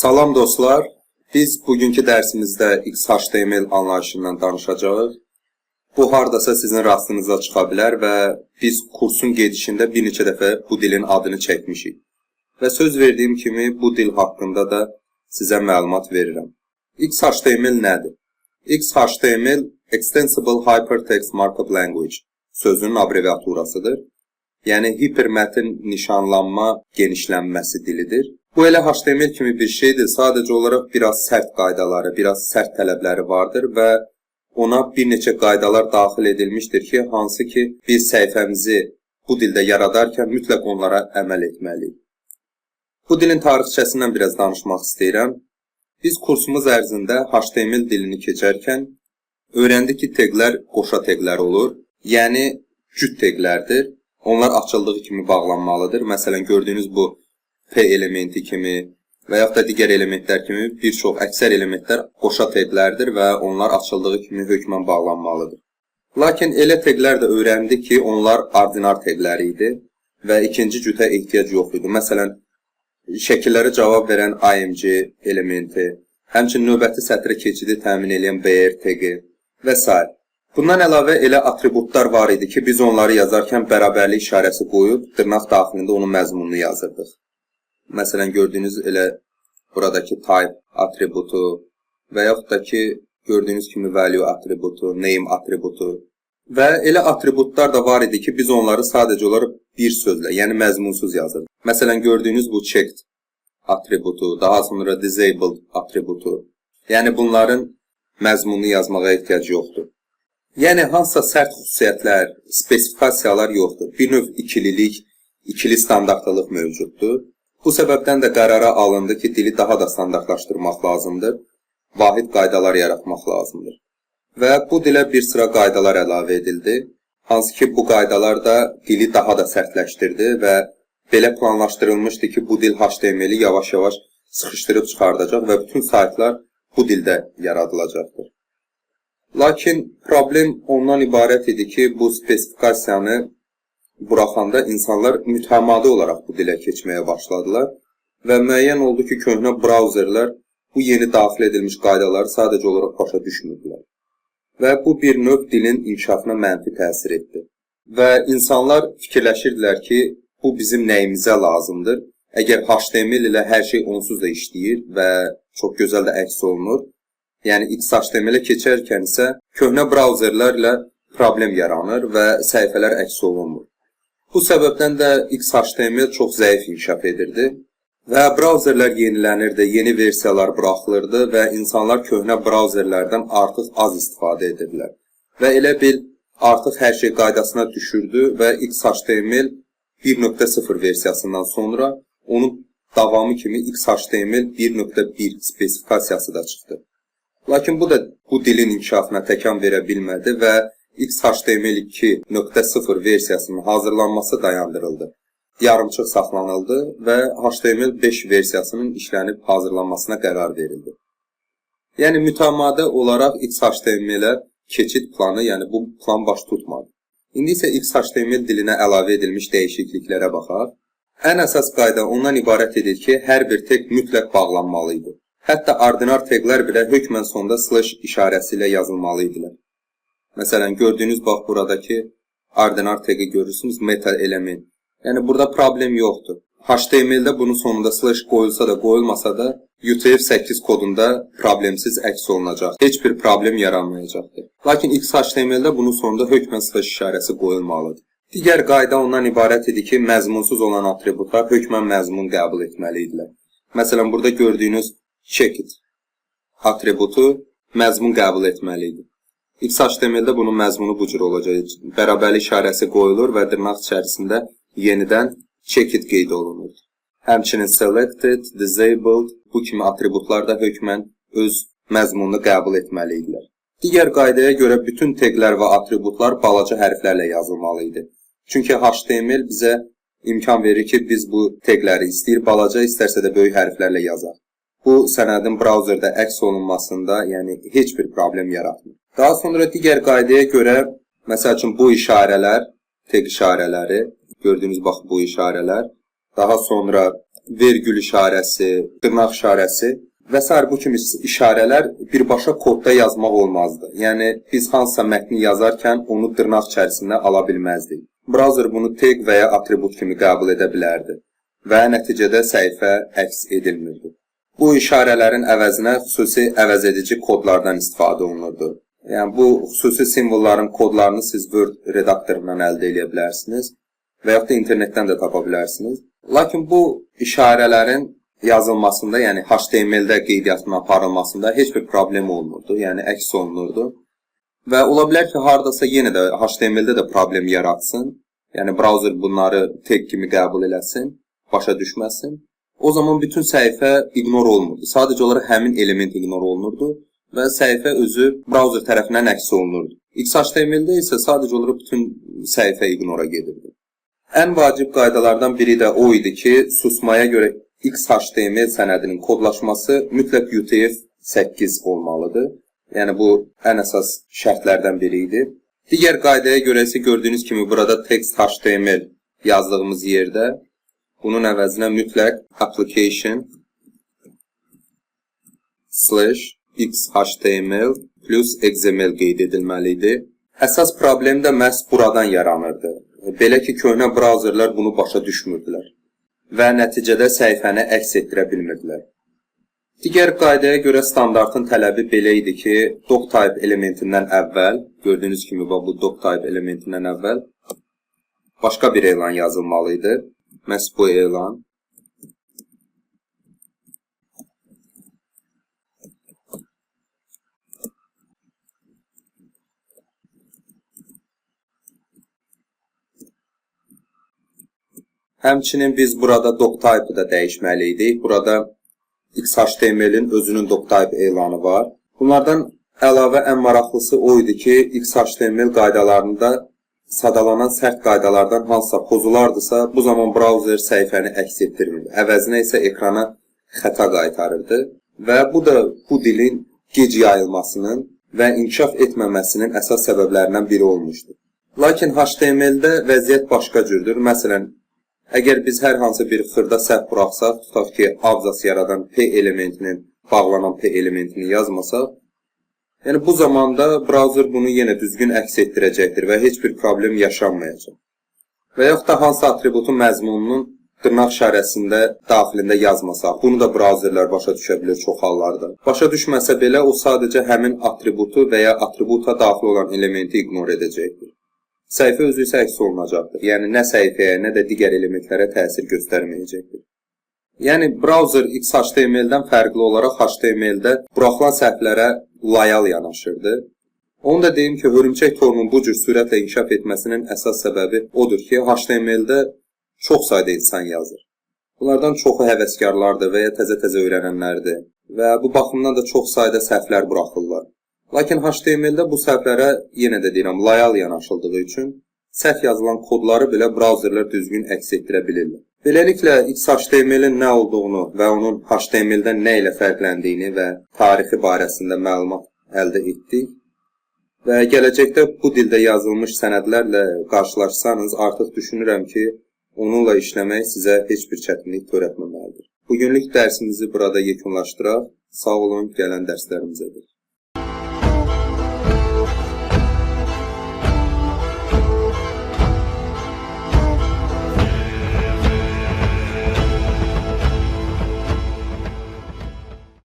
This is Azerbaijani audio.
Salam dostlar, biz bugünkü dərsimizdə XHTML anlayışından danışacağıq. Bu hardasa sizin rastınıza çıxa bilər və biz kursun gedişində bir neçə dəfə bu dilin adını çəkmişik. Və söz verdiyim kimi bu dil haqqında da sizə məlumat verirəm. XHTML nədir? XHTML Extensible Hypertext Markup Language sözünün abreviaturasıdır. Yəni hipermətin nişanlanma genişlənməsi dilidir. Bu elə HTML kimi bir şeydir, sadəcə olaraq biraz sərt qaydaları, biraz sərt tələbləri vardır və ona bir neçə qaydalar daxil edilmişdir ki, hansı ki biz səhifəmizi bu dildə yaradarkən mütləq onlara əməl etməliyik. Bu dilin tarixçəsindən biraz danışmaq istəyirəm. Biz kursumuz ərzində HTML dilini keçərkən öyrəndik ki, teqlər qoşa teqlər olur, yəni cüt teqlərdir. Onlar açıldığı kimi bağlanmalıdır. Məsələn, gördüyünüz bu P elementi kimi və yaxud da digər elementlər kimi bir çox əksər elementlər qoşa teqlərdir və onlar açıldığı kimi hökmən bağlanmalıdır. Lakin elə teqlər də öyrəndik ki, onlar ordinar teqləri idi və ikinci cütə ehtiyac yox idi. Məsələn, şəkillərə cavab verən img elementi, həmçinin növbəti sətrə keçidi təmin edən br teqi və s. Bundan əlavə elə atributlar var idi ki, biz onları yazarkən bərabərlik işarəsi qoyub dırnaq daxilində onun məzmununu yazırdıq. Məsələn, gördüyünüz elə buradakı type atributu və yaxud da ki, gördüyünüz kimi value atributu, name atributu və elə atributlar da var idi ki, biz onları sadəcə olaraq bir sözlə, yəni məzmunsuz yazırdıq. Məsələn, gördüyünüz bu checked atributu, daha sonra disabled atributu, yəni bunların məzmununu yazmağa ehtiyac yoxdur. Yəni, hansısa sərt xüsusiyyətlər, spesifikasiyalar yoxdur. Bir növ ikililik, ikili standartlılıq mövcuddur. Bu səbəbdən də qərara alındı ki, dili daha da standartlaşdırmaq lazımdır, vahid qaydalar yaratmaq lazımdır. Və bu dilə bir sıra qaydalar əlavə edildi, hansı ki, bu qaydalar da dili daha da sərtləşdirdi və belə planlaşdırılmışdı ki, bu dil HTML-i yavaş-yavaş sıxışdırıb çıxardacaq və bütün saytlar bu dildə yaradılacaqdır. Lakin problem ondan ibarət idi ki, bu spesifikasiyanı buraxanda insanlar mütəmadi olaraq bu dilə keçməyə başladılar və müəyyən oldu ki, köhnə brauzerlər bu yeni daxil edilmiş qaydaları sadəcə olaraq başa düşmürdülər. Və bu bir növ dilin inkişafına mənfi təsir etdi. Və insanlar fikirləşirdilər ki, bu bizim nəyimizə lazımdır. Əgər HTML ilə hər şey onsuz da işləyir və çox gözəl də əks olunur, yəni XHTML-ə keçərkən isə köhnə brauzerlərlə problem yaranır və səhifələr əks olunmur. Bu səbəbdən də XHTML çox zəif inkişaf edirdi və brauzerlər yenilənirdi, yeni versiyalar buraxılırdı və insanlar köhnə brauzerlərdən artıq az istifadə edirdilər. Və elə bil artıq hər şey qaydasına düşürdü və XHTML 1.0 versiyasından sonra onun davamı kimi XHTML 1.1 spesifikasiyası da çıxdı. Lakin bu da bu dilin inkişafına təkan verə bilmədi və XHTML 2.0 versiyasının hazırlanması dayandırıldı. Yarımçıq saxlanıldı və HTML 5 versiyasının işlənib hazırlanmasına qərar verildi. Yəni mütəmadi olaraq XHTML-ə keçid planı, yəni bu plan baş tutmadı. İndi isə XHTML dilinə əlavə edilmiş dəyişikliklərə baxaq. Ən əsas qayda ondan ibarət edir ki, hər bir teq mütləq bağlanmalı idi. Hətta ordinar teqlər belə hökmən sonda slash işarəsi ilə yazılmalı idilər. Məsələn, gördüyünüz bax buradakı ordinar teqi görürsünüz, meta element. Yəni burada problem yoxdur. HTML-də bunun sonunda slash qoyulsa da, qoyulmasa da UTF-8 kodunda problemsiz əks olunacaq. Heç bir problem yaranmayacaqdır. Lakin XHTML-də bunun sonunda hökmən slash işarəsi qoyulmalıdır. Digər qayda ondan ibarət idi ki, məzmunsuz olan atributlar hökmən məzmun qəbul etməli idilər. Məsələn, burada gördüyünüz checked atributu məzmun qəbul etməli idi. XHTML-də bunun məzmunu bu cür olacaq. Bərabərlik işarəsi qoyulur və dırnaq içərisində yenidən checked qeyd olunur. Həmçinin selected, disabled bu kimi atributlar da hökmən öz məzmununu qəbul etməli idilər. Digər qaydaya görə bütün teqlər və atributlar balaca hərflərlə yazılmalı idi. Çünki HTML bizə imkan verir ki, biz bu teqləri istəyir balaca, istərsə də böyük hərflərlə yazaq. Bu sənədin brauzerdə əks olunmasında, yəni heç bir problem yaratmır. Daha sonra digər qaydaya görə, məsəl üçün bu işarələr, teq işarələri, gördüyünüz bax bu işarələr, daha sonra vergül işarəsi, dırnaq işarəsi və s. bu kimi işarələr birbaşa kodda yazmaq olmazdı. Yəni biz hansısa mətni yazarkən onu dırnaq içərisində ala bilməzdik. Browser bunu tag və ya atribut kimi qəbul edə bilərdi və nəticədə səhifə əks edilmirdi. Bu işarələrin əvəzinə xüsusi əvəzedici kodlardan istifadə olunurdu. Yəni bu xüsusi simvolların kodlarını siz Word redaktorundan əldə edə bilərsiniz və yaxud da internetdən də tapa bilərsiniz. Lakin bu işarələrin yazılmasında, yəni HTML-də qeydiyyatının aparılmasında heç bir problem olmurdu, yəni əks olunurdu. Və ola bilər ki, haradasa yenə də HTML-də də problem yaratsın, yəni browser bunları tag kimi qəbul eləsin, başa düşməsin. O zaman bütün səhifə ignor olunurdu. Sadəcə olaraq həmin element ignor olunurdu və səhifə özü browser tərəfindən əks olunurdu. XHTML-də isə sadəcə olaraq bütün səhifə ignora gedirdi. Ən vacib qaydalardan biri də o idi ki, susmaya görə XHTML sənədinin kodlaşması mütləq UTF-8 olmalıdır. Yəni bu ən əsas şərtlərdən biri idi. Digər qaydaya görə isə gördüyünüz kimi burada text HTML yazdığımız yerdə bunun əvəzinə mütləq application /xhtml plus XML qeyd edilməli idi. Əsas problem də məhz buradan yaranırdı. Belə ki, köhnə browserlər bunu başa düşmürdülər və nəticədə səhifəni əks etdirə bilmirdilər. Digər qaydaya görə standartın tələbi belə idi ki, doctype elementindən əvvəl, gördüyünüz kimi bu doctype elementindən əvvəl başqa bir elan yazılmalı idi. Məhz bu elan. Həmçinin biz burada doctype-ı da dəyişməli idik. Burada XHTML-in özünün doctype elanı var. Bunlardan əlavə ən maraqlısı o idi ki, XHTML qaydalarında sadalanan sərt qaydalardan hansısa pozulardısa, bu zaman browser səhifəni əks etdirmirdi. Əvəzinə isə ekrana xəta qaytarırdı və bu da bu dilin gec yayılmasının və inkişaf etməməsinin əsas səbəblərindən biri olmuşdur. Lakin HTML-də vəziyyət başqa cürdür. Məsələn, əgər biz hər hansı bir xırda səhv buraxsaq, tutaq ki, abzas yaradan P elementinin, bağlanan P elementini yazmasaq, yəni bu zamanda browser bunu yenə düzgün əks etdirəcəkdir və heç bir problem yaşanmayacaq. Və yaxud da hansı atributun məzmununun dırnaq işarəsində daxilində yazmasaq, bunu da browserlər başa düşə bilir çox hallarda. Başa düşməsə belə, o sadəcə həmin atributu və ya atributa daxil olan elementi ignor edəcəkdir. Səhifə özü isə əks olunacaqdır. Yəni, nə səhifəyə, nə də digər elementlərə təsir göstərməyəcəkdir. Yəni, browser XHTML-dən fərqli olaraq HTML-də buraxılan səhvlərə loyal yanaşırdı. Onu da deyim ki, hörümçək torunun bu cür sürətlə inkişaf etməsinin əsas səbəbi odur ki, HTML-də çox sayda insan yazır. Bunlardan çoxu həvəskarlardır və ya təzə-təzə öyrənənlərdir və bu baxımdan da çox sayda səhvlər buraxırlar. Lakin HTML-də bu səhvlərə, yenə də deyirəm, loyal yanaşıldığı üçün səhv yazılan kodları belə browserlər düzgün əks etdirə bilirlər. Beləliklə, XHTML-in nə olduğunu və onun HTML-dən nə ilə fərqləndiyini və tarixi barəsində məlumat əldə etdik. Və gələcəkdə bu dildə yazılmış sənədlərlə qarşılaşsanız, artıq düşünürəm ki, onunla işləmək sizə heç bir çətinlik törətməməlidir. Bugünlük dərsimizi burada yekunlaşdıraq. Sağ olun, gələn dərslərimizədir.